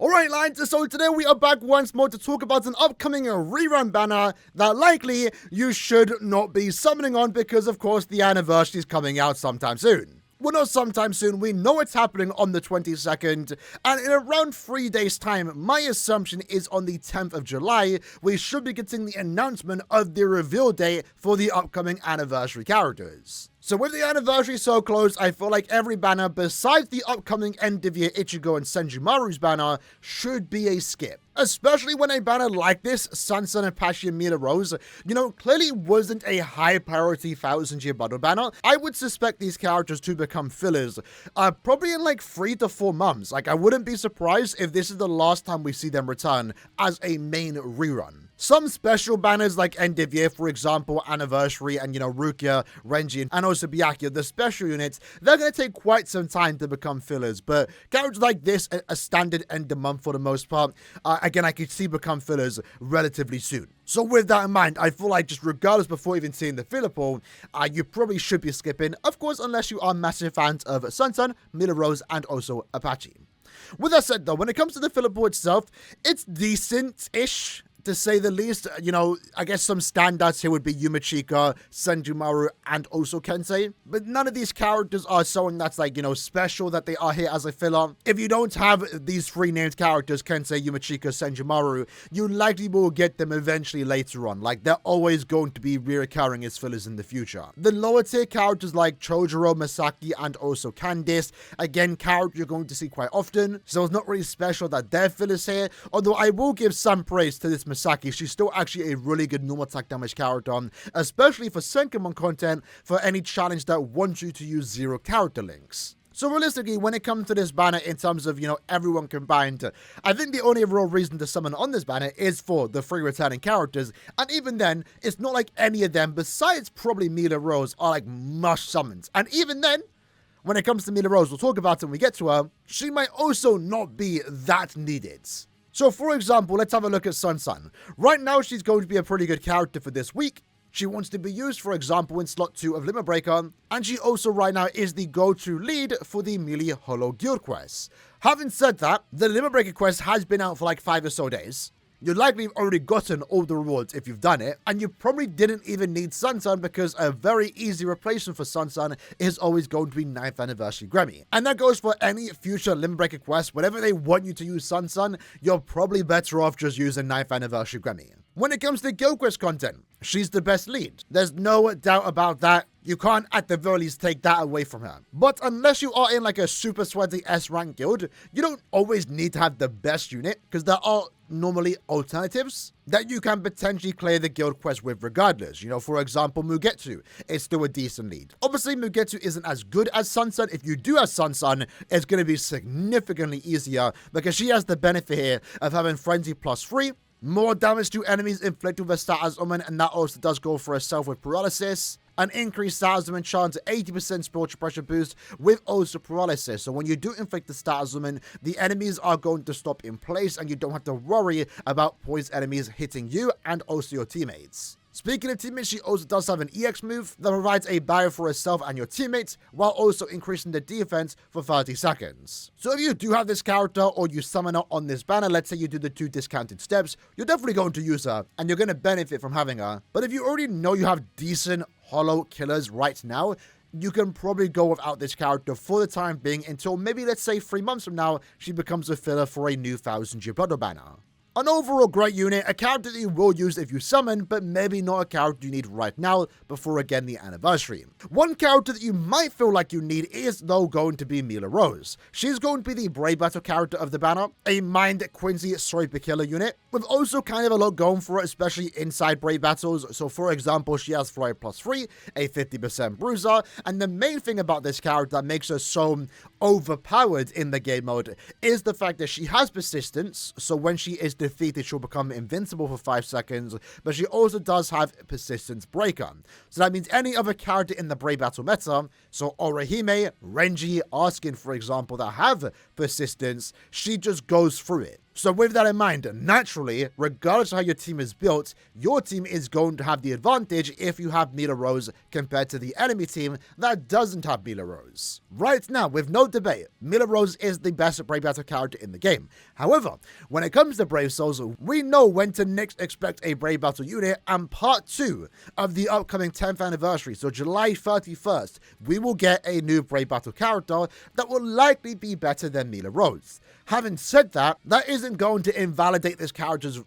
Alright lads, so today we are back once more to talk about an upcoming rerun banner that likely you should not be summoning on because of course the anniversary is coming out sometime soon. Well, not sometime soon, we know it's happening on the 22nd, and in around 3 days time, my assumption is on the 10th of July, we should be getting the announcement of the reveal date for the upcoming anniversary characters. So with the anniversary so close, I feel like every banner besides the upcoming end of year Ichigo and Senjumaru's banner should be a skip. Especially when a banner like this, Sansan, Apache, and Mila Rose, clearly wasn't a high priority 1000-year bundle banner. I would suspect these characters to become fillers, probably in like 3 to 4 months. Like, I wouldn't be surprised if this is the last time we see them return as a main rerun. Some special banners like end of year, for example, anniversary, and Rukia, Renji, and also Byakuya, the special units, they're going to take quite some time to become fillers. But characters like this, a standard end of month for the most part, again, I could see become fillers relatively soon. So with that in mind, I feel like just regardless before even seeing the filler pool, you probably should be skipping, of course, unless you are massive fans of Sansan, Mila Rose, and also Apache. With that said though, when it comes to the filler pool itself, it's decent-ish, to say the least. I guess some standouts here would be Yumachika, Senjumaru, and also Kensei. But none of these characters are someone that's like, special that they are here as a filler. If you don't have these 3 named characters, Kensei, Yumachika, Senjumaru, you likely will get them eventually later on. Like, they're always going to be reoccurring as fillers in the future. The lower tier characters like Chojuro, Masaki, and also Candice, again, characters you're going to see quite often. So it's not really special that they're fillers here. Although I will give some praise to this Masaki. She's still actually a really good normal attack damage character, especially for Senkamon content, for any challenge that wants you to use 0 character links. So realistically, when it comes to this banner in terms of, everyone combined, I think the only real reason to summon on this banner is for the 3 returning characters, and even then, it's not like any of them, besides probably Mila Rose, are like must summons. And even then, when it comes to Mila Rose, we'll talk about it when we get to her, she might also not be that needed. So for example, let's have a look at Sansan. Right now, she's going to be a pretty good character for this week. She wants to be used, for example, in slot 2 of Limit Breaker, and she also right now is the go-to lead for the Melee Hollow Guild quest. Having said that, the Limit Breaker quest has been out for like 5 or so days. You likely have already gotten all the rewards if you've done it, and you probably didn't even need Sansan because a very easy replacement for Sansan is always going to be 9th Anniversary Grammy. And that goes for any future Limit Breaker quest. Whenever they want you to use Sansan, you're probably better off just using 9th Anniversary Grammy. When it comes to Guild Quest content, she's the best lead. There's no doubt about that. You can't at the very least take that away from her. But unless you are in like a super sweaty S-rank guild, you don't always need to have the best unit because there are normally alternatives that you can potentially clear the guild quest with regardless. For example, Mugetsu is still a decent lead. Obviously, Mugetsu isn't as good as Sansan. If you do have Sansan, it's going to be significantly easier because she has the benefit here of having Frenzy +3, more damage to enemies inflicted with a status omen, and that also does go for herself with paralysis. An increased status omen chance, 80% spiritual pressure boost with also paralysis. So when you do inflict the status omen, the enemies are going to stop in place and you don't have to worry about poised enemies hitting you and also your teammates. Speaking of teammates, she also does have an EX move that provides a barrier for herself and your teammates while also increasing the defense for 30 seconds. So if you do have this character or you summon her on this banner, let's say you do the 2 discounted steps, you're definitely going to use her and you're going to benefit from having her. But if you already know you have decent hollow killers right now, you can probably go without this character for the time being until maybe, let's say, 3 months from now, she becomes a filler for a new 1000-year bundle banner. An overall great unit, a character that you will use if you summon, but maybe not a character you need right now before again the anniversary. One character that you might feel like you need is though going to be Mila Rose. She's going to be the Brave Battle character of the banner, a Mind Quincy Swiper Killer unit, with also kind of a lot going for it, especially inside Brave Battles. So for example, she has Fly +3, a 50% bruiser, and the main thing about this character that makes her so overpowered in the game mode is the fact that she has persistence, so when she is defeated, she'll become invincible for 5 seconds, but she also does have Persistence Breaker. So that means any other character in the Brave Battle meta, so Orihime, Renji, Askin, for example, that have Persistence, she just goes through it. So with that in mind, naturally, regardless of how your team is built, your team is going to have the advantage if you have Mila Rose compared to the enemy team that doesn't have Mila Rose. Right now, with no debate, Mila Rose is the best Brave Battle character in the game. However, when it comes to Brave Souls, we know when to next expect a Brave Battle unit, and part 2 of the upcoming 10th anniversary, so July 31st, we will get a new Brave Battle character that will likely be better than Mila Rose. Having said that, that isn't going to invalidate this character's,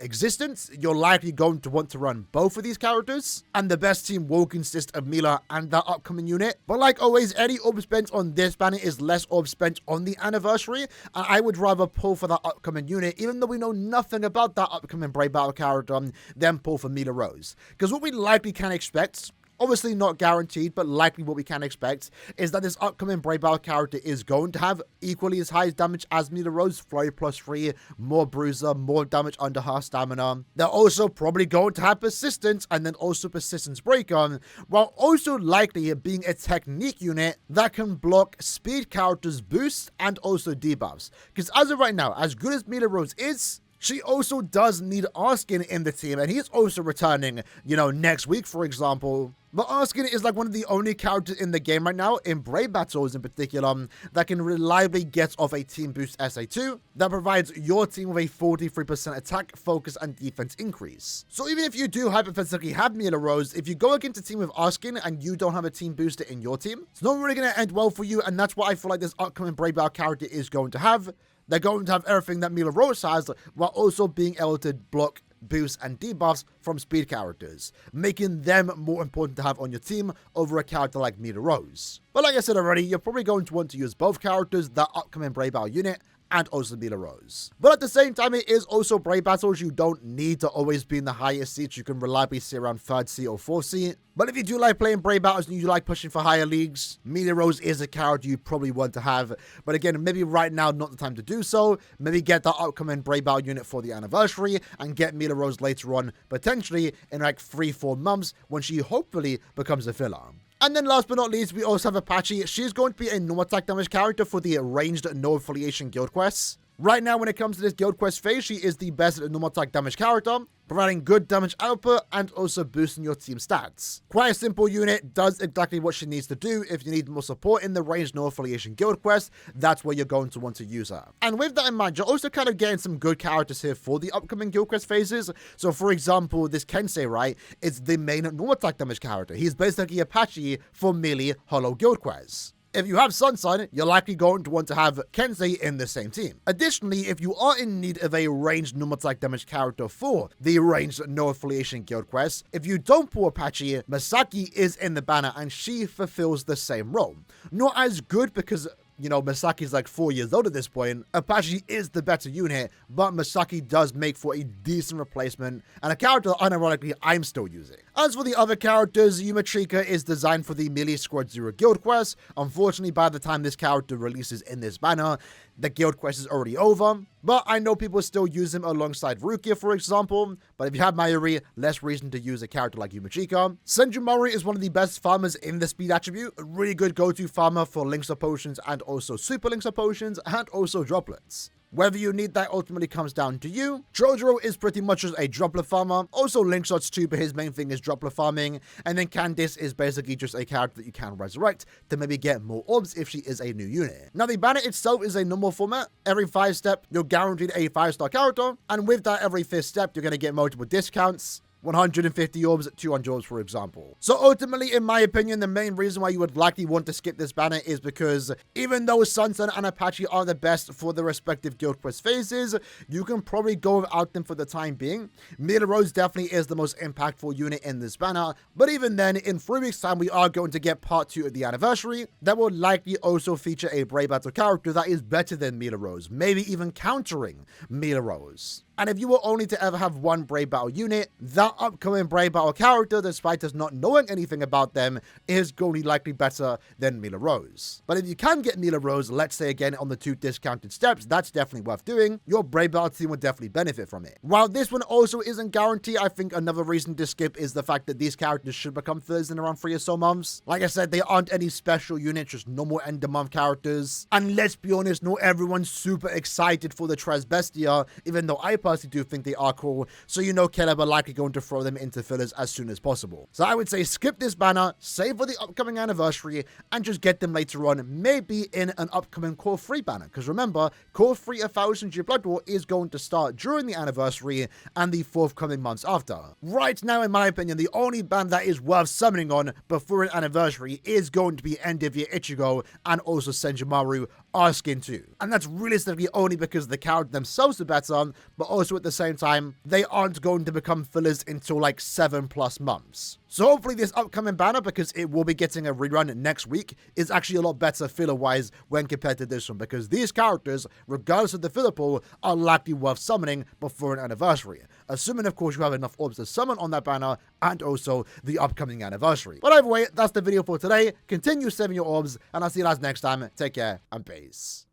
existence. You're likely going to want to run both of these characters, and the best team will consist of Mila and that upcoming unit. But like always, any orb spent on this banner is less orb spent on the anniversary, and I would rather pull for that upcoming unit, even though we know nothing about that upcoming Brave Battle character, than pull for Mila Rose. Because what we likely can expect, obviously not guaranteed, but likely what we can expect, is that this upcoming Brave Battle character is going to have equally as high damage as Mila Rose, Flurry +3, more bruiser, more damage under her stamina. They're also probably going to have persistence, and then also persistence breaker, while also likely being a technique unit that can block speed characters' boosts and also debuffs. Because as of right now, as good as Mila Rose is, she also does need Arskin in the team, and he's also returning, next week, for example. But Arskin is like one of the only characters in the game right now, in Brave Battles in particular, that can reliably get off a team boost SA2 that provides your team with a 43% attack, focus, and defense increase. So even if you do hypothetically have Mila Rose, if you go against a team with Arskin and you don't have a team booster in your team, it's not really going to end well for you, and that's what I feel like this upcoming Brave Battle character is going to have. They're going to have everything that Mila Rose has, while also being able to block boosts and debuffs from speed characters, making them more important to have on your team over a character like Mila Rose. But like I said already, you're probably going to want to use both characters, that upcoming Brave Battle unit, and also Mila Rose. But at the same time, it is also Brave Battles. You don't need to always be in the highest seats. You can reliably see around 3rd seat or 4th seat. But if you do like playing Brave Battles and you like pushing for higher leagues, Mila Rose is a character you probably want to have. But again, maybe right now, not the time to do so. Maybe get that upcoming Brave Battle unit for the anniversary and get Mila Rose later on, potentially in like 3-4 months when she hopefully becomes a filler. And then last but not least, we also have Apache. She's going to be a no attack damage character for the ranged no affiliation guild quests. Right now, when it comes to this guild quest phase, she is the best normal attack damage character, providing good damage output and also boosting your team stats. Quite a simple unit, does exactly what she needs to do. If you need more support in the ranged no affiliation guild quest, that's where you're going to want to use her. And with that in mind, you're also kind of getting some good characters here for the upcoming guild quest phases. So for example, this Kensei, right, is the main normal attack damage character. He's basically Apache for melee hollow guild quests. If you have Sunsun, you're likely going to want to have Kensei in the same team. Additionally, if you are in need of a ranged normal attack damage character for the ranged no affiliation guild quest, if you don't pull Apache, Masaki is in the banner and she fulfills the same role. Not as good because Masaki's like 4 years old at this point. Apache is the better unit, but Masaki does make for a decent replacement and a character that unironically I'm still using. As for the other characters, Yumachika is designed for the Melee Squad 0 guild quest. Unfortunately, by the time this character releases in this banner, the guild quest is already over, but I know people still use him alongside Rukia, for example. But if you have Mayuri, less reason to use a character like Yumachika. Senjumori is one of the best farmers in the speed attribute, a really good go-to farmer for links potions and also super links potions and also droplets. Whether you need that ultimately comes down to you. Jojuro is pretty much just a droplet farmer, also link shots too, but his main thing is droplet farming. And then Candice is basically just a character that you can resurrect to maybe get more orbs if she is a new unit. Now the banner itself is a normal format. Every 5 step, you're guaranteed a 5-star character, and with that every 5th step, you're going to get multiple discounts. 150 orbs, 200 orbs, for example. So ultimately, in my opinion, the main reason why you would likely want to skip this banner is because even though Sunsun and Apache are the best for the respective guild quest phases, you can probably go without them for the time being. Mila Rose definitely is the most impactful unit in this banner, but even then, in 3 weeks' time, we are going to get part 2 of the anniversary that will likely also feature a Brave Battle character that is better than Mila Rose, maybe even countering Mila Rose. And if you were only to ever have one Brave Battle unit, that our upcoming Brave Battle character, despite us not knowing anything about them, is going to be likely better than Mila Rose. But if you can get Mila Rose, let's say again on the 2 discounted steps, that's definitely worth doing. Your Brave Battle team will definitely benefit from it. While this one also isn't guaranteed, I think another reason to skip is the fact that these characters should become fillers in around 3 or so months. Like I said, they aren't any special units, just normal end of month characters. And let's be honest, not everyone's super excited for the TRES BESTIA, even though I personally do think they are cool. So you know Caleb are likely going to throw them into fillers as soon as possible. So I would say skip this banner, save for the upcoming anniversary, and just get them later on, maybe in an upcoming Core 3 banner. Because remember, Core 3 1000 Year Blood War is going to start during the anniversary and the forthcoming months after. Right now, in my opinion, the only banner that is worth summoning on before an anniversary is going to be End of Year Ichigo and also Senjumaru Skin 2. And that's realistically only because the character themselves are better, but also at the same time, they aren't going to become fillers until like 7+ months. So hopefully this upcoming banner, because it will be getting a rerun next week, is actually a lot better filler-wise when compared to this one, because these characters, regardless of the filler pool, are likely worth summoning before an anniversary. Assuming, of course, you have enough orbs to summon on that banner, and also the upcoming anniversary. But either way, that's the video for today. Continue saving your orbs, and I'll see you guys next time. Take care, and peace.